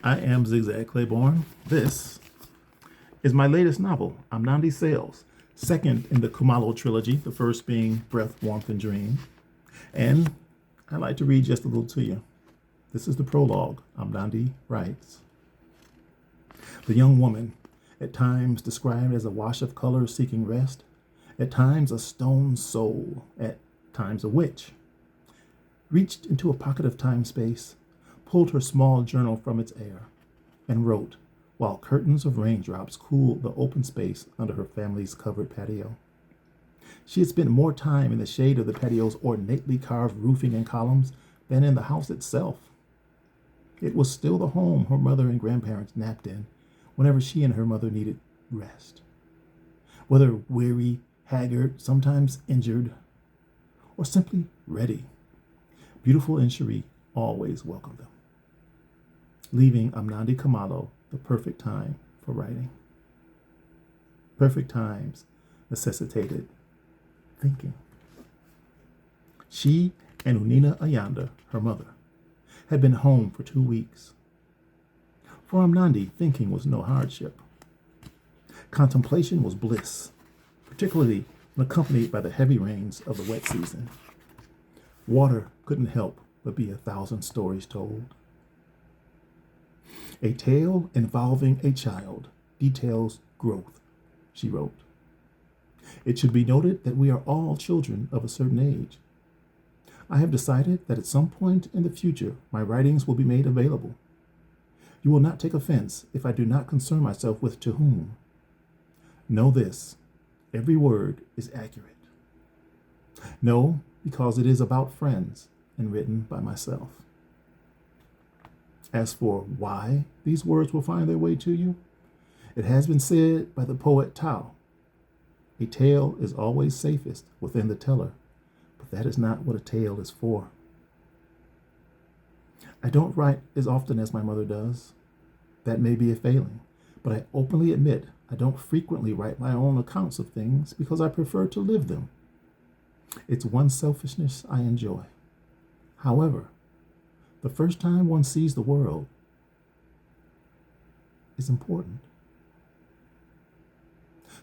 I am Zigzag Claiborne. This is my latest novel, AMNANDI SAILS, second in the Khumalo trilogy, the first being Breath, Warmth, and Dream. And I'd like to read just a little to you. This is the prologue. AMNANDI writes, "The young woman, at times described as a wash of color seeking rest, at times a stone soul, at times a witch, reached into a pocket of time-space, pulled her small journal from its air, and wrote while curtains of raindrops cooled the open space under her family's covered patio. She had spent more time in the shade of the patio's ornately carved roofing and columns than in the house itself. It was still the home her mother and grandparents napped in whenever she and her mother needed rest. Whether weary, haggard, sometimes injured, or simply ready, beautiful and Cherie always welcomed them, leaving AMNANDI Khumalo the perfect time for writing. Perfect times necessitated thinking. She and Unina Ayanda, her mother, had been home for 2 weeks. For AMNANDI, thinking was no hardship. Contemplation was bliss, particularly when accompanied by the heavy rains of the wet season. Water couldn't help but be 1,000 stories told. A tale involving a child details growth, she wrote. It should be noted that we are all children of a certain age. I have decided that at some point in the future, my writings will be made available. You will not take offense if I do not concern myself with to whom. Know this, every word is accurate. No, because it is about friends and written by myself. As for why these words will find their way to you, it has been said by the poet Tao, a tale is always safest within the teller, but that is not what a tale is for. I don't write as often as my mother does. That may be a failing, but I openly admit I don't frequently write my own accounts of things because I prefer to live them. It's one selfishness I enjoy. However, the first time one sees the world is important.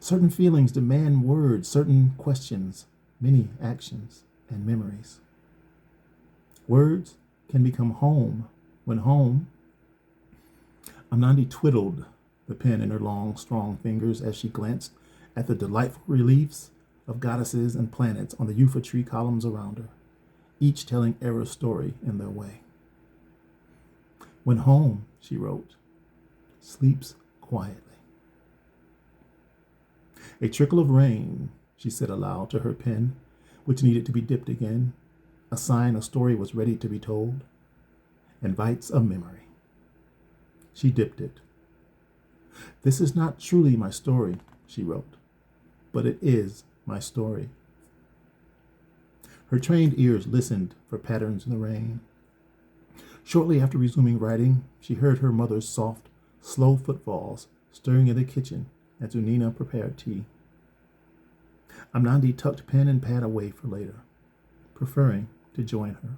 Certain feelings demand words, certain questions, many actions and memories. Words can become home when home. AMNANDI twiddled the pen in her long, strong fingers as she glanced at the delightful reliefs of goddesses and planets on the yucca tree columns around her, each telling Era's story in their way. When home, she wrote, sleeps quietly. A trickle of rain, she said aloud to her pen, which needed to be dipped again, a sign a story was ready to be told, invites a memory. She dipped it. This is not truly my story, she wrote, but it is my story. Her trained ears listened for patterns in the rain. Shortly after resuming writing, she heard her mother's soft, slow footfalls stirring in the kitchen as Unina prepared tea. AMNANDI tucked pen and pad away for later, preferring to join her.